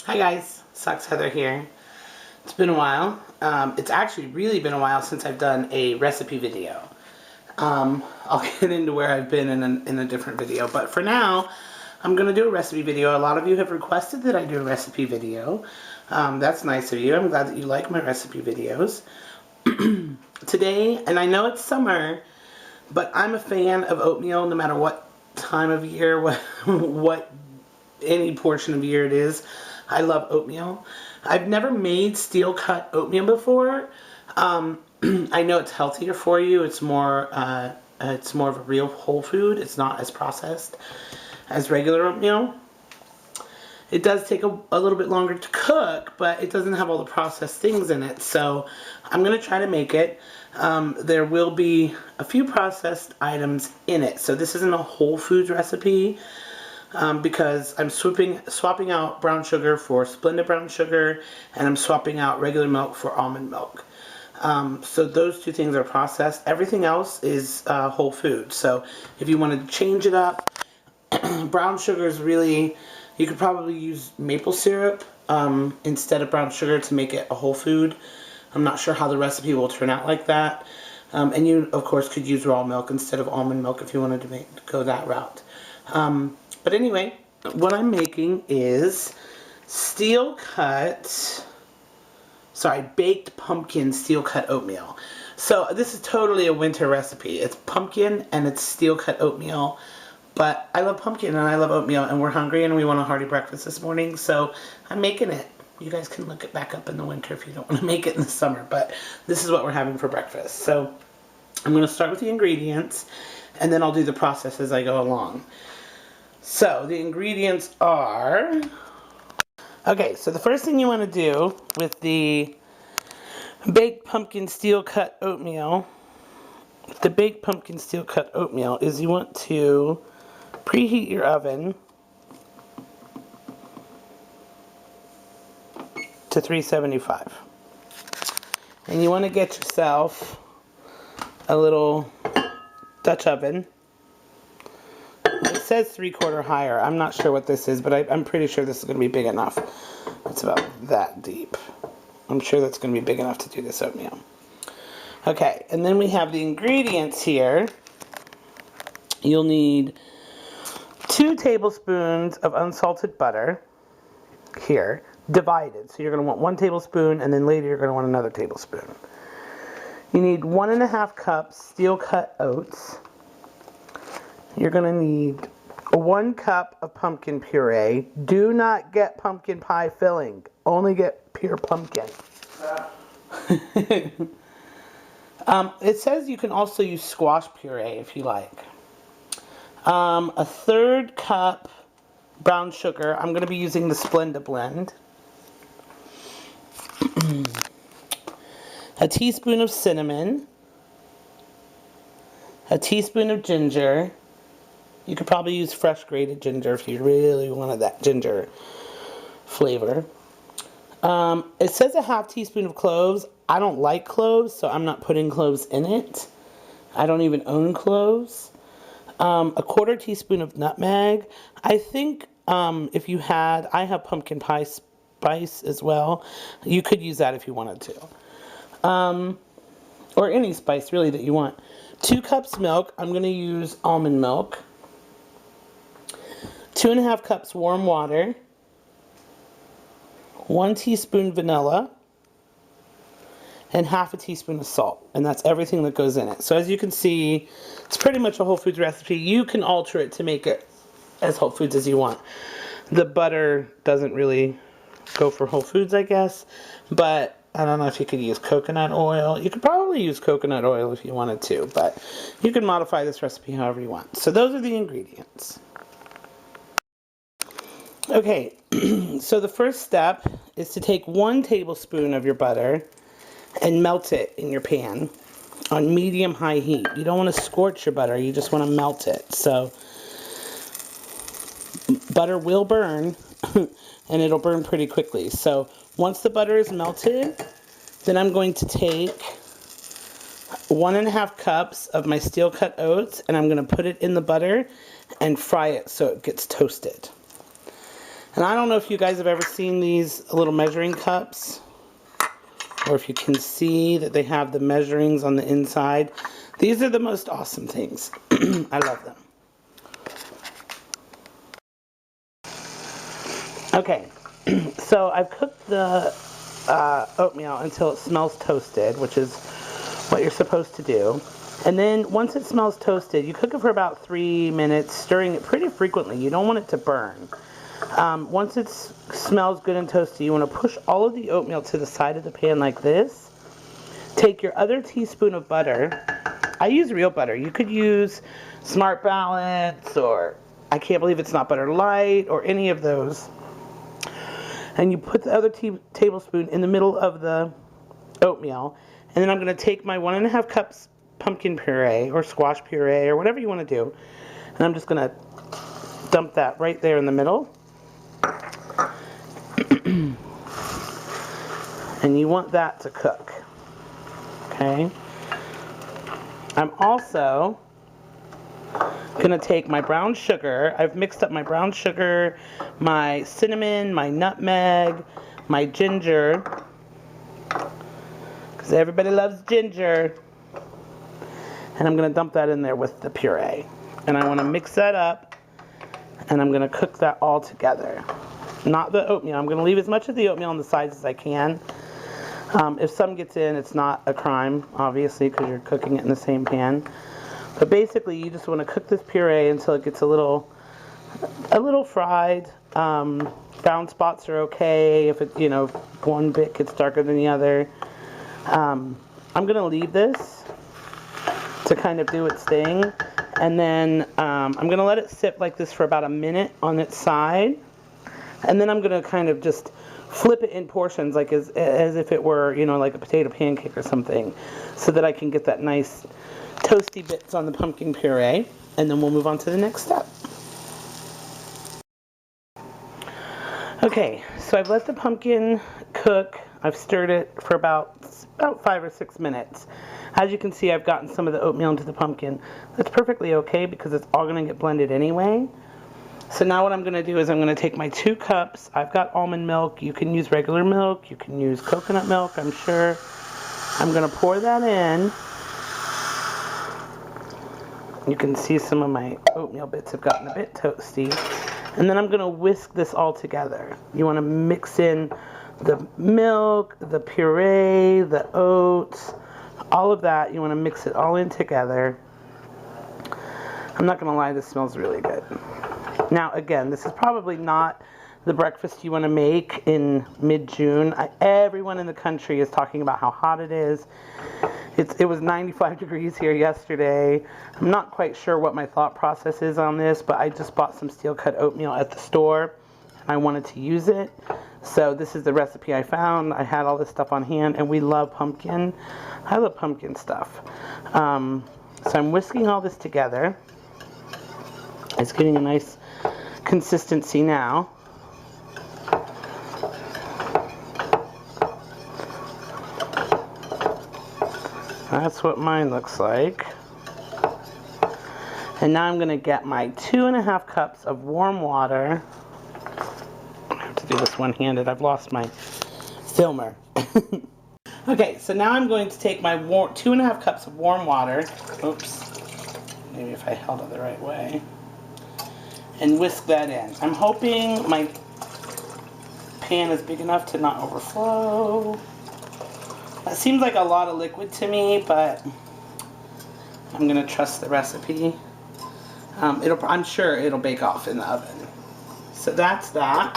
Hi guys, SoxHeather here. It's been a while. It's actually really been a while since I've done a recipe video. I'll get into where I've been in a different video, but for now, I'm going to do a recipe video. A lot of you have requested that I do a recipe video. That's nice of you. I'm glad that you like my recipe videos. Today, and I know it's summer, but I'm a fan of oatmeal no matter what time of year, what any portion of year it is. I love oatmeal. I've never made steel cut oatmeal before. I know it's healthier for you. It's more of a real whole food. It's not as processed as regular oatmeal. It does take a little bit longer to cook, but it doesn't have all the processed things in it. So I'm going to try to make it. There will be a few processed items in it. So this isn't a whole foods recipe. Because I'm swapping out brown sugar for Splenda brown sugar, and I'm swapping out regular milk for almond milk. So those two things are processed. Everything else is whole food. So if you wanted to change it up, brown sugar is really, you could probably use maple syrup instead of brown sugar to make it a whole food. I'm not sure how the recipe will turn out like that. And you, of course, could use raw milk instead of almond milk if you wanted to go that route. But anyway, what I'm making is baked pumpkin steel cut oatmeal. So this is totally a winter recipe. It's pumpkin and it's steel cut oatmeal. But I love pumpkin and I love oatmeal, and we're hungry and we want a hearty breakfast this morning, so I'm making it. You guys can look it back up in the winter if you don't want to make it in the summer, but this is what we're having for breakfast. So I'm going to start with the ingredients, and then I'll do the process as I go along. So the ingredients are, okay, so the first thing you want to do with the baked pumpkin steel cut oatmeal, is you want to preheat your oven to 375. And you want to get yourself a little Dutch oven. It says 3/4 higher. I'm not sure what this is, but I'm pretty sure this is going to be big enough. It's about that deep. I'm sure that's going to be big enough to do this oatmeal. Okay, and then we have the ingredients here. You'll need 2 tablespoons of unsalted butter here, divided. So you're going to want 1 tablespoon, and then later you're going to want another tablespoon. You need 1½ cups steel cut oats. You're going to need 1 cup of pumpkin puree. Do not get pumpkin pie filling. Only get pure pumpkin. It says you can also use squash puree if you like. A 1/3 cup brown sugar. I'm going to be using the Splenda blend. A teaspoon of cinnamon. A teaspoon of ginger. You could probably use fresh grated ginger if you really wanted that ginger flavor. It says a 1/2 teaspoon of cloves. I don't like cloves, so I'm not putting cloves in it. I don't even own cloves. A 1/4 teaspoon of nutmeg. I think if you had, I have pumpkin pie spice as well. You could use that if you wanted to. Or any spice really that you want. 2 cups milk. I'm going to use almond milk. 2½ cups warm water, 1 teaspoon vanilla, and 1/2 teaspoon of salt. And that's everything that goes in it. So as you can see, it's pretty much a whole foods recipe. You can alter it to make it as whole foods as you want. The butter doesn't really go for whole foods, I guess. But I don't know if you could use coconut oil. You could probably use coconut oil if you wanted to, but you can modify this recipe however you want. So those are the ingredients. Okay, so the first step is to take 1 tablespoon of your butter and melt it in your pan on medium-high heat. You don't want to scorch your butter, you just want to melt it. So butter will burn, and it'll burn pretty quickly. So once the butter is melted, then I'm going to take 1½ cups of my steel cut oats, and I'm going to put it in the butter and fry it so it gets toasted. And I don't know if you guys have ever seen these little measuring cups, or if you can see that they have the measurings on the inside. These are the most awesome things. I love them. Okay, so I've cooked the oatmeal until it smells toasted, which is what you're supposed to do. And then once it smells toasted, you cook it for about 3 minutes, stirring it pretty frequently. You don't want it to burn. Once it smells good and toasty, you want to push all of the oatmeal to the side of the pan like this. Take your other teaspoon of butter. I use real butter. You could use Smart Balance, or I can't believe it's not Butter Light, or any of those. And you put the other tablespoon in the middle of the oatmeal. And then I'm going to take my 1.5 cups pumpkin puree or squash puree or whatever you want to do. And I'm just going to dump that right there in the middle. And you want that to cook. Okay. I'm also going to take my brown sugar. I've mixed up my brown sugar, my cinnamon, my nutmeg, my ginger, because everybody loves ginger. And I'm going to dump that in there with the puree. And I want to mix that up, and I'm going to cook that all together. Not the oatmeal. I'm going to leave as much of the oatmeal on the sides as I can. If some gets in, it's not a crime, obviously, because you're cooking it in the same pan. But basically, you just want to cook this puree until it gets a little fried. Brown spots are okay if it, one bit gets darker than the other. I'm going to leave this to kind of do its thing, and then I'm going to let it sit like this for about a minute on its side, and then I'm going to kind of just flip it in portions, like as if it were, like a potato pancake or something, so that I can get that nice toasty bits on the pumpkin puree, and then we'll move on to the next step. Okay, so I've let the pumpkin cook. I've stirred it for about 5 or 6 minutes. As you can see, I've gotten some of the oatmeal into the pumpkin. That's perfectly okay because it's all going to get blended anyway. So now what I'm going to do is I'm going to take my 2 cups. I've got almond milk. You can use regular milk. You can use coconut milk, I'm sure. I'm going to pour that in. You can see some of my oatmeal bits have gotten a bit toasty. And then I'm going to whisk this all together. You want to mix in the milk, the puree, the oats, all of that. You want to mix it all in together. I'm not going to lie, this smells really good. Now, again, this is probably not the breakfast you want to make in mid-June. Everyone in the country is talking about how hot it is. It was 95 degrees here yesterday. I'm not quite sure what my thought process is on this, but I just bought some steel-cut oatmeal at the store, and I wanted to use it. So this is the recipe I found. I had all this stuff on hand, and we love pumpkin. I love pumpkin stuff. So I'm whisking all this together. It's getting a nice consistency now. That's what mine looks like. And now I'm going to get my 2.5 cups of warm water. I have to do this one-handed. I've lost my filmer. Okay, so now I'm going to take my 2.5 cups of warm water. Oops. Maybe if I held it the right way. And whisk that in. I'm hoping my pan is big enough to not overflow. That seems like a lot of liquid to me, but I'm going to trust the recipe. I'm sure it'll bake off in the oven. So that's that.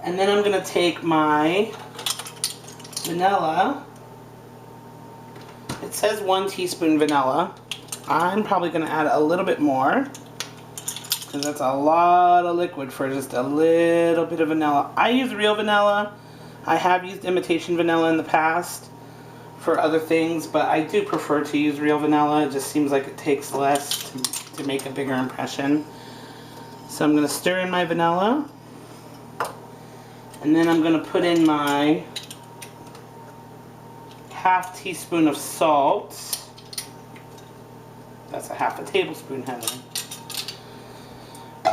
And then I'm going to take my vanilla. It says 1 teaspoon vanilla. I'm probably going to add a little bit more, because that's a lot of liquid for just a little bit of vanilla. I use real vanilla. I have used imitation vanilla in the past for other things, but I do prefer to use real vanilla. It just seems like it takes less to make a bigger impression. So I'm going to stir in my vanilla, and then I'm going to put in my 1/2 teaspoon of salt. That's a 1/2 tablespoon, Heather.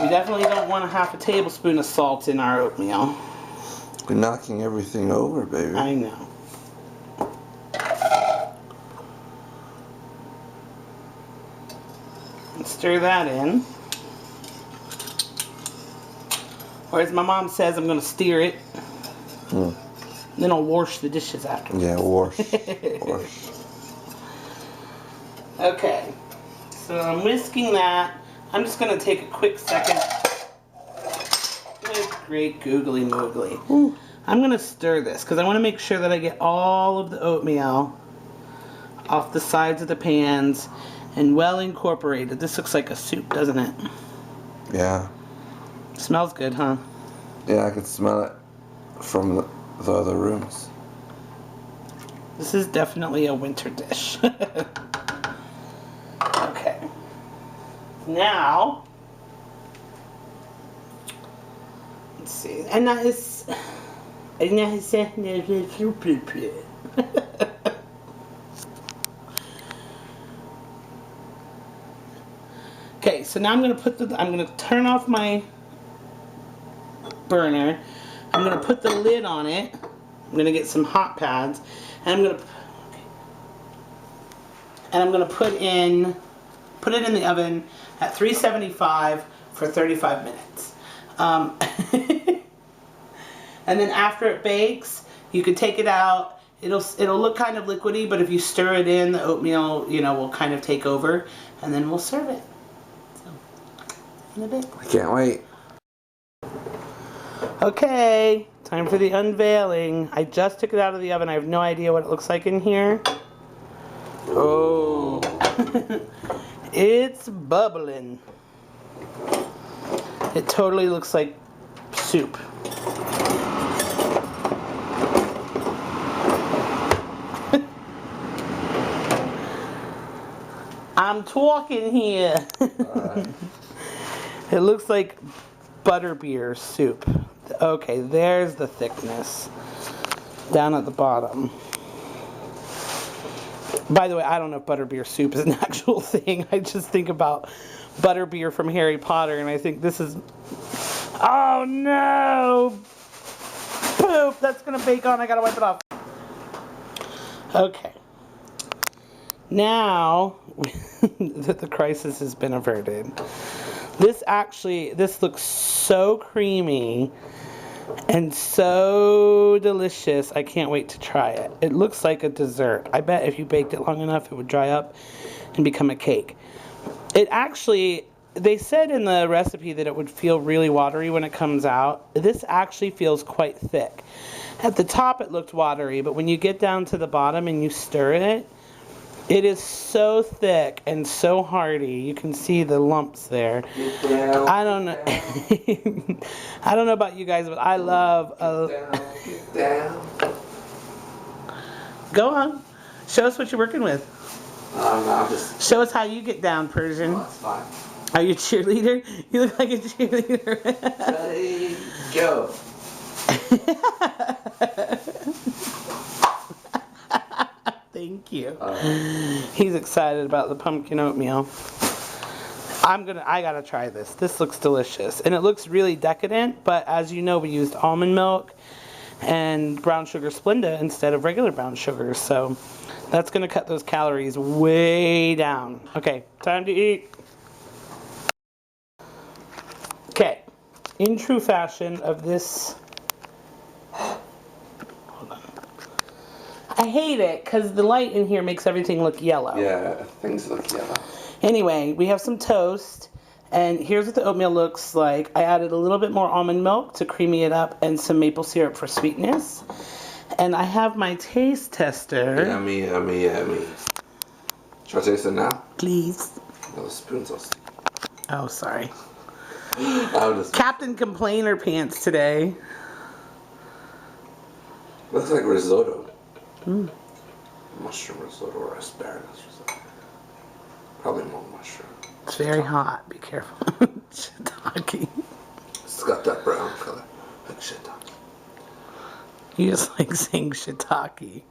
We definitely don't want a half a tablespoon of salt in our oatmeal. We're knocking everything over, baby. I know. And stir that in. Or as my mom says, I'm going to steer it. Then I'll wash the dishes afterwards. Yeah, wash. Wash. Okay. So I'm whisking that. I'm just going to take a quick second. Great googly moogly. Ooh. I'm going to stir this because I want to make sure that I get all of the oatmeal off the sides of the pans and well incorporated. This looks like a soup, doesn't it? Yeah. Smells good, huh? Yeah, I can smell it from the other rooms. This is definitely a winter dish. Okay. Now, let's see. And that is. Okay, so now I'm gonna turn off my burner. I'm gonna put the lid on it. I'm gonna get some hot pads, and I'm gonna put it in the oven at 375 for 35 minutes. And then after it bakes, you can take it out. It'll look kind of liquidy, but if you stir it in, the oatmeal, will kind of take over, and then we'll serve it. So, in a bit. I can't wait. Okay, time for the unveiling. I just took it out of the oven. I have no idea what it looks like in here. Oh, it's bubbling. It totally looks like soup. I'm talking here. It looks like butterbeer soup. Okay, there's the thickness down at the bottom. By the way, I don't know if butterbeer soup is an actual thing. I just think about butterbeer from Harry Potter, and I think this is... Oh no! Poop! That's gonna bake on. I gotta wipe it off. Okay. Now, the crisis has been averted. This looks so creamy and so delicious. I can't wait to try it. It looks like a dessert. I bet if you baked it long enough, it would dry up and become a cake. They said in the recipe that it would feel really watery when it comes out. This actually feels quite thick. At the top, it looked watery, but when you get down to the bottom and you stir it, it is so thick and so hearty. You can see the lumps there. I don't know. I don't know about you guys, but I love. Get down. Go on. Show us what you're working with. Show us how you get down, Persian. Oh, that's fine. Are you a cheerleader? You look like a cheerleader. Ready, go. Thank you. He's excited about the pumpkin oatmeal. I gotta try this. This looks delicious. And it looks really decadent, but as you know, we used almond milk and brown sugar Splenda instead of regular brown sugar. So that's gonna cut those calories way down. Okay, time to eat. Okay, in true fashion of this... I hate it because the light in here makes everything look yellow. Yeah, things look yellow. Anyway, we have some toast, and here's what the oatmeal looks like. I added a little bit more almond milk to creamy it up and some maple syrup for sweetness. And I have my taste tester. Yummy, yummy, yummy. Should I taste it now? Please. No, the spoon's all sticky. Oh, sorry. Captain Complainer pants today. Looks like risotto. Mushroom risotto or asparagus risotto. Probably more mushroom. It's very hot. Be careful. Shiitake. It's got that brown color. Like shiitake. You just like saying shiitake.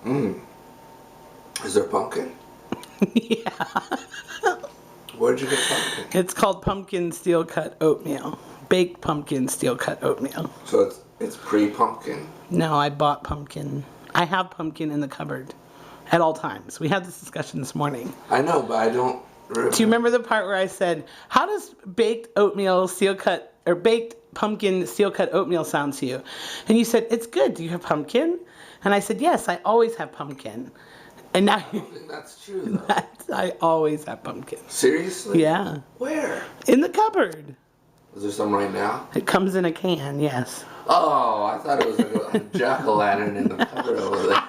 Mmm. Is there pumpkin? Yeah. Where'd you get pumpkin? It's called pumpkin steel cut oatmeal. Baked pumpkin steel cut oatmeal. So it's pre-pumpkin. No, I bought pumpkin. I have pumpkin in the cupboard at all times. We had this discussion this morning. I know, but I don't remember. Do you remember the part where I said, how does baked oatmeal steel cut, or baked pumpkin steel cut oatmeal sound to you? And you said, it's good. Do you have pumpkin? And I said, yes, I always have pumpkin. And now I don't think that's true, though. I always have pumpkin. Seriously? Yeah. Where? In the cupboard. Is there some right now? It comes in a can, yes. Oh, I thought it was like a jack-o'-lantern in the cupboard over there.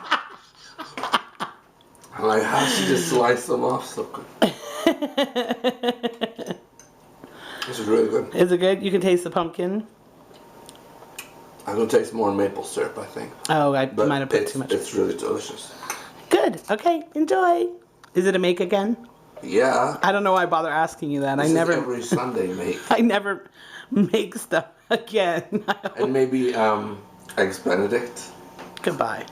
I'm like, how'd she just slice them off so quick? This is really good. Is it good? You can taste the pumpkin? I'm going to taste more maple syrup, I think. Oh, I But might have put too much. It's really delicious. Good. Okay, enjoy. Is it a make again? Yeah. I don't know why I bother asking you that. This is every Sunday make. I never make stuff again. And maybe Eggs Benedict. Goodbye.